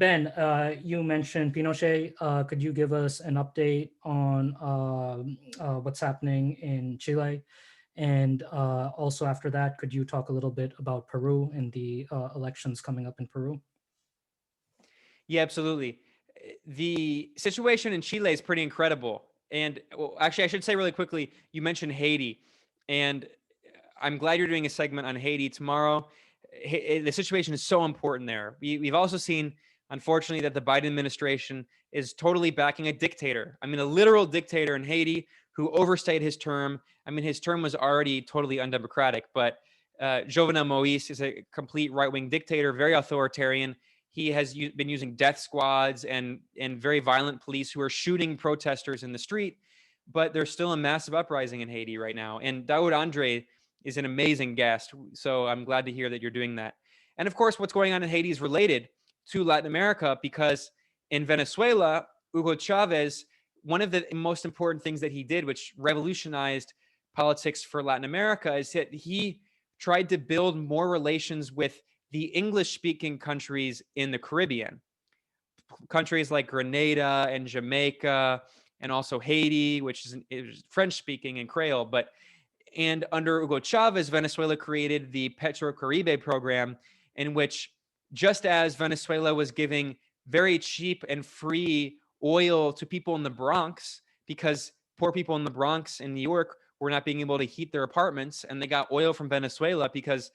Ben, you mentioned Pinochet. Could you give us an update on what's happening in Chile? And also after that, could you talk a little bit about Peru and the elections coming up in Peru? Yeah, absolutely. The situation in Chile is pretty incredible. And well, actually, I should say really quickly, you mentioned Haiti. And I'm glad you're doing a segment on Haiti tomorrow. The situation is so important there. We've also seen, unfortunately, that the Biden administration is totally backing a dictator. I mean, a literal dictator in Haiti who overstayed his term. I mean, his term was already totally undemocratic, but Jovenel Moise is a complete right-wing dictator, very authoritarian. He has been using death squads and very violent police who are shooting protesters in the street. But there's still a massive uprising in Haiti right now. And Daoud Andre is an amazing guest. So I'm glad to hear that you're doing that. And of course, what's going on in Haiti is related to Latin America, because in Venezuela, Hugo Chavez, one of the most important things that he did, which revolutionized politics for Latin America, is that he tried to build more relations with the English-speaking countries in the Caribbean, countries like Grenada and Jamaica, and also Haiti, which is French-speaking and Creole. And under Hugo Chavez, Venezuela created the Petrocaribe program, in which, just as Venezuela was giving very cheap and free oil to people in the Bronx, because poor people in the Bronx in New York were not being able to heat their apartments, and they got oil from Venezuela because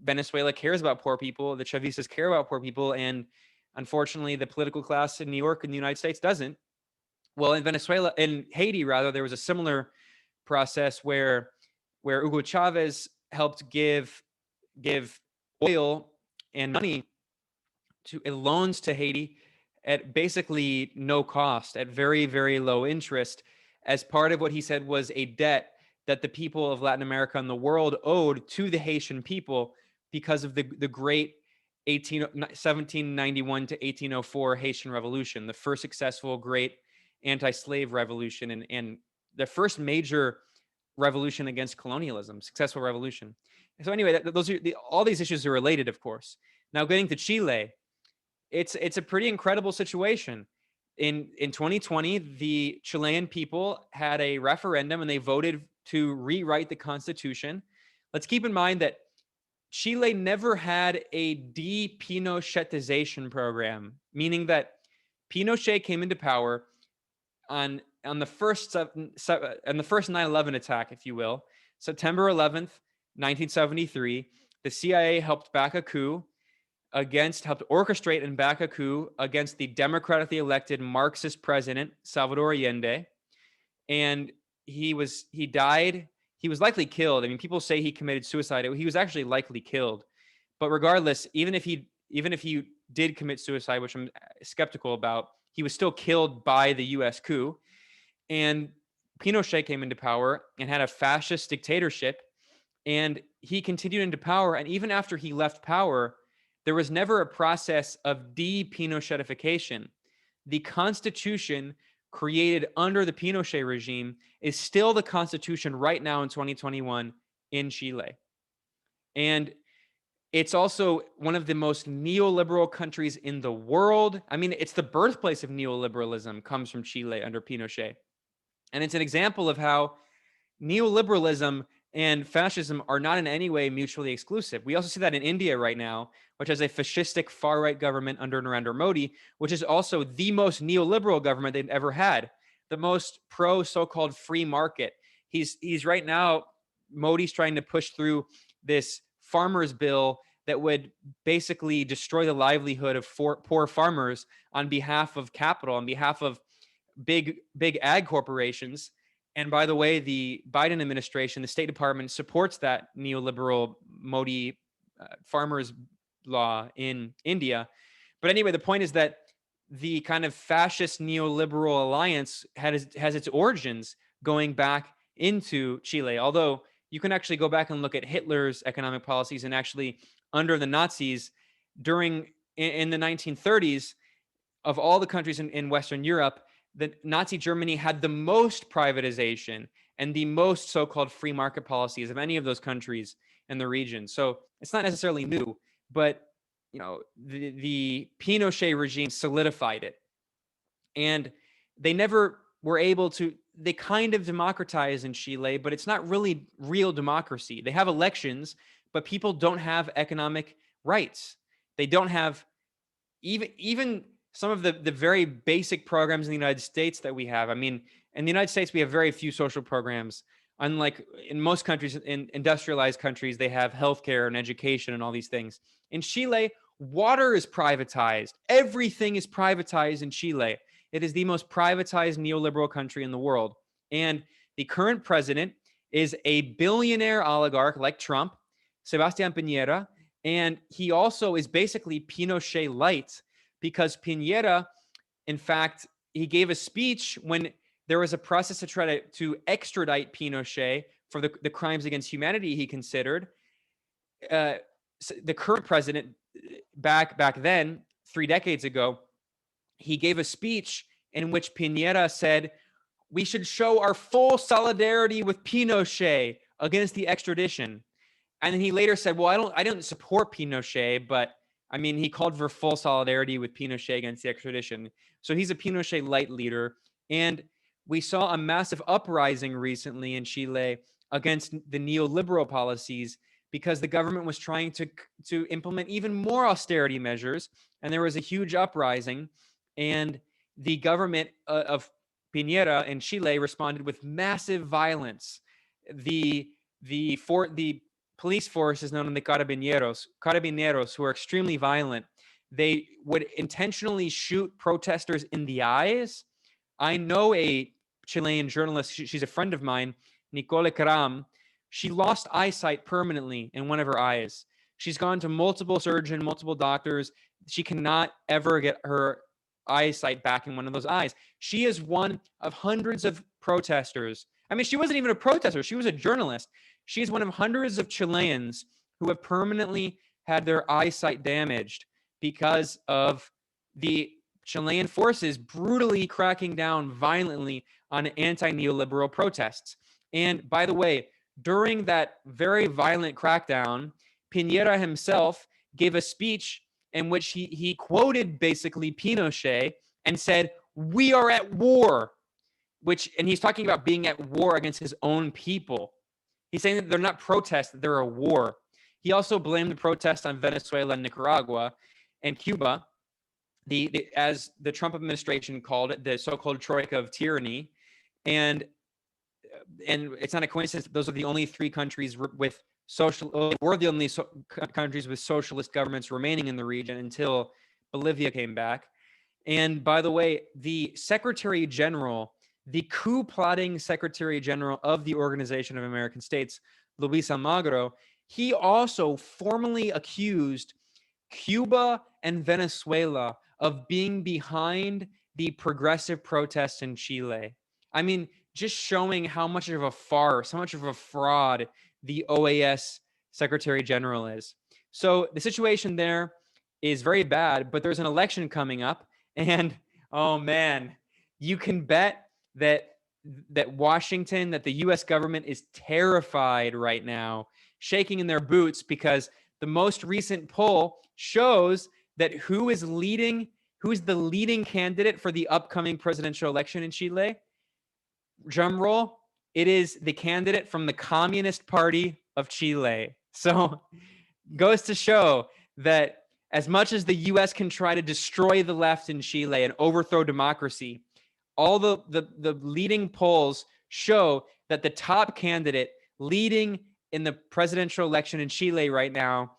Venezuela cares about poor people, the Chavistas care about poor people, and unfortunately, the political class in New York and the United States doesn't. Well, in Haiti, rather, there was a similar process where Hugo Chavez helped give oil and money to loans to Haiti at basically no cost, at very, very low interest, as part of what he said was a debt that the people of Latin America and the world owed to the Haitian people because of the great 1791 to 1804 Haitian Revolution, the first successful great anti-slave revolution, and the first major revolution against colonialism, successful revolution. So anyway, all these issues are related, of course. Now, getting to Chile, it's a pretty incredible situation. In 2020, the Chilean people had a referendum and they voted to rewrite the constitution. Let's keep in mind that Chile never had a de-Pinochetization program, meaning that Pinochet came into power on the first 9/11 attack, if you will, September 11th, 1973. The CIA helped orchestrate and back a coup against the democratically elected Marxist president Salvador Allende, and he died. He was likely killed. I mean, people say he committed suicide. He was actually likely killed. But regardless, even if he did commit suicide, which I'm skeptical about, he was still killed by the U.S. coup. And Pinochet came into power and had a fascist dictatorship. And he continued into power. And even after he left power, there was never a process of de-Pinochetification. The Constitution created under the Pinochet regime is still the Constitution right now in 2021 in Chile. And it's also one of the most neoliberal countries in the world. I mean, it's the birthplace of neoliberalism, comes from Chile under Pinochet. And it's an example of how neoliberalism and fascism are not in any way mutually exclusive. We also see that in India right now, which has a fascistic far-right government under Narendra Modi, which is also the most neoliberal government they've ever had, the most pro so-called free market. He's right now, Modi's trying to push through this farmers bill that would basically destroy the livelihood of poor farmers on behalf of capital, on behalf of big ag corporations. And by the way, the Biden administration, the State Department, supports that neoliberal Modi farmers law in India. But anyway, the point is that the kind of fascist neoliberal alliance has its origins going back into Chile. Although you can actually go back and look at Hitler's economic policies, and actually under the Nazis in the 1930s, of all the countries in Western Europe, the Nazi Germany had the most privatization and the most so-called free market policies of any of those countries in the region. So it's not necessarily new, but the Pinochet regime solidified it. And they never were able to, they kind of democratize in Chile, but it's not really real democracy. They have elections, but people don't have economic rights. They don't have even some of the very basic programs in the United States that we have. I mean, in the United States, we have very few social programs. Unlike in most countries, in industrialized countries, they have healthcare and education and all these things. In Chile, water is privatized. Everything is privatized in Chile. It is the most privatized neoliberal country in the world. And the current president is a billionaire oligarch like Trump, Sebastián Piñera, and he also is basically Pinochet light, because Piñera, in fact, he gave a speech when there was a process to try to extradite Pinochet for the crimes against humanity he considered. The current president, back then, 3 decades ago, he gave a speech in which Piñera said, we should show our full solidarity with Pinochet against the extradition. And then he later said, well, I don't support Pinochet, but I mean, he called for full solidarity with Pinochet against the extradition. So he's a Pinochet light leader. And we saw a massive uprising recently in Chile against the neoliberal policies because the government was trying to implement even more austerity measures. And there was a huge uprising. And the government of Piñera in Chile responded with massive violence. The police force is known as the carabineros, who are extremely violent. They would intentionally shoot protesters in the eyes. I know a Chilean journalist, she's a friend of mine, Nicole Caram. She lost eyesight permanently in one of her eyes. She's gone to multiple surgeons, multiple doctors. She cannot ever get her eyesight back in one of those eyes. She is one of hundreds of protesters. I mean, she wasn't even a protester. She was a journalist. She's one of hundreds of Chileans who have permanently had their eyesight damaged because of the Chilean forces brutally cracking down violently on anti-neoliberal protests. And by the way, during that very violent crackdown, Piñera himself gave a speech in which he quoted basically Pinochet and said, we are at war, and he's talking about being at war against his own people. He's saying that they're not protests, that they're a war. He also blamed the protests on Venezuela and Nicaragua and Cuba, as the Trump administration called it, the so-called troika of tyranny. And it's not a coincidence that those are the only 3 countries with were the only countries with socialist governments remaining in the region until Bolivia came back. And by the way, the Secretary General, the coup plotting Secretary General of the Organization of American States, Luis Almagro, he also formally accused Cuba and Venezuela of being behind the progressive protests in Chile. I mean, just showing how much of a farce, how much of a fraud the OAS Secretary General is. So the situation there is very bad, but there's an election coming up. And oh man, you can bet that Washington, that the US government is terrified right now, shaking in their boots, because the most recent poll shows that who is the leading candidate for the upcoming presidential election in Chile? Drum roll, it is the candidate from the Communist Party of Chile. So goes to show that as much as the US can try to destroy the left in Chile and overthrow democracy, all the leading polls show that the top candidate leading in the presidential election in Chile right now,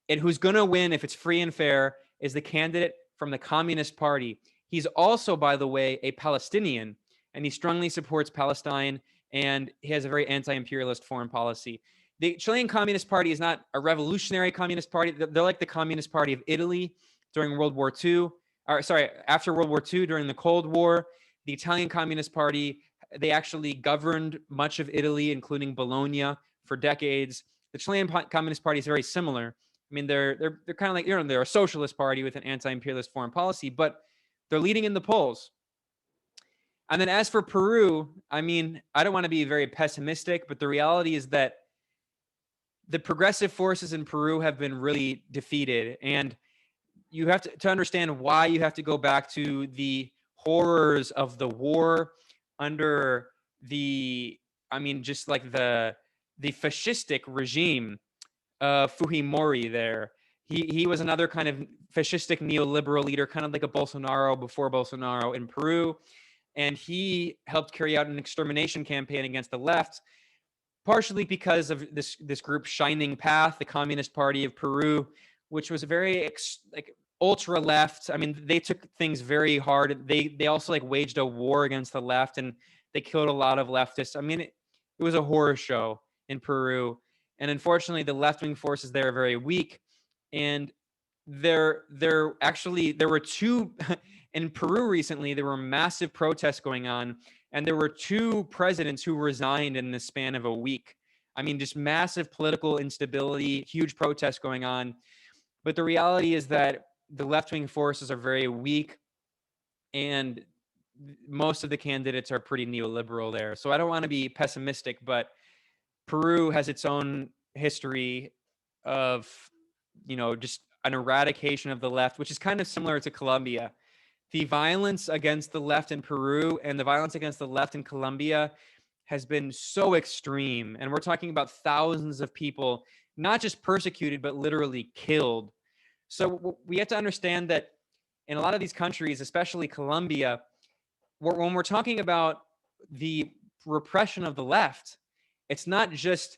and who's going to win if it's free and fair, is the candidate from the Communist Party. He's also, by the way, a Palestinian, and he strongly supports Palestine, and he has a very anti-imperialist foreign policy. The Chilean Communist Party is not a revolutionary communist party. They're like the Communist Party of Italy during World War II. After World War II, during the Cold War. The Italian Communist Party, they actually governed much of Italy, including Bologna, for decades. The Chilean Communist Party is very similar. I mean, they're kind of like, they're a socialist party with an anti-imperialist foreign policy, but they're leading in the polls. And then as for Peru, I mean, I don't want to be very pessimistic, but the reality is that the progressive forces in Peru have been really defeated. And you have to understand why you have to go back to the horrors of the war under the, I mean, just like the fascistic regime of Fujimori there. He was another kind of fascistic neoliberal leader, kind of like a Bolsonaro before Bolsonaro in Peru. And he helped carry out an extermination campaign against the left, partially because of this group Shining Path, the Communist Party of Peru, which was very like ultra left. I mean, they took things very hard. They also like waged a war against the left, and they killed a lot of leftists. I mean, it was a horror show in Peru, and unfortunately, the left wing forces there are very weak. And there actually there were two in Peru recently. There were massive protests going on, and there were two presidents who resigned in the span of a week. I mean, just massive political instability, huge protests going on. But the reality is that the left wing forces are very weak, and most of the candidates are pretty neoliberal there. So I don't want to be pessimistic, but Peru has its own history of, just an eradication of the left, which is kind of similar to Colombia. The violence against the left in Peru and the violence against the left in Colombia has been so extreme. And we're talking about thousands of people, not just persecuted, but literally killed. So we have to understand that in a lot of these countries, especially Colombia, when we're talking about the repression of the left, it's not just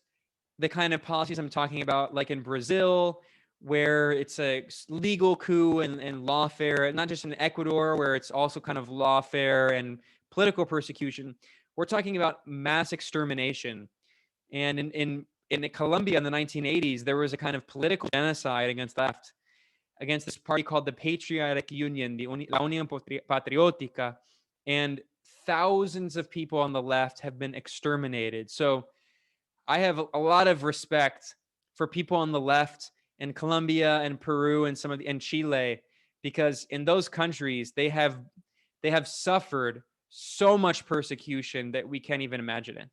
the kind of policies I'm talking about, like in Brazil, where it's a legal coup and lawfare, not just in Ecuador, where it's also kind of lawfare and political persecution. We're talking about mass extermination. And in Colombia in the 1980s, there was a kind of political genocide against the left, against this party called the Patriotic Union, La Unión Patriótica, and thousands of people on the left have been exterminated. So I have a lot of respect for people on the left in Colombia and Peru and and Chile, because in those countries they have suffered so much persecution that we can't even imagine it.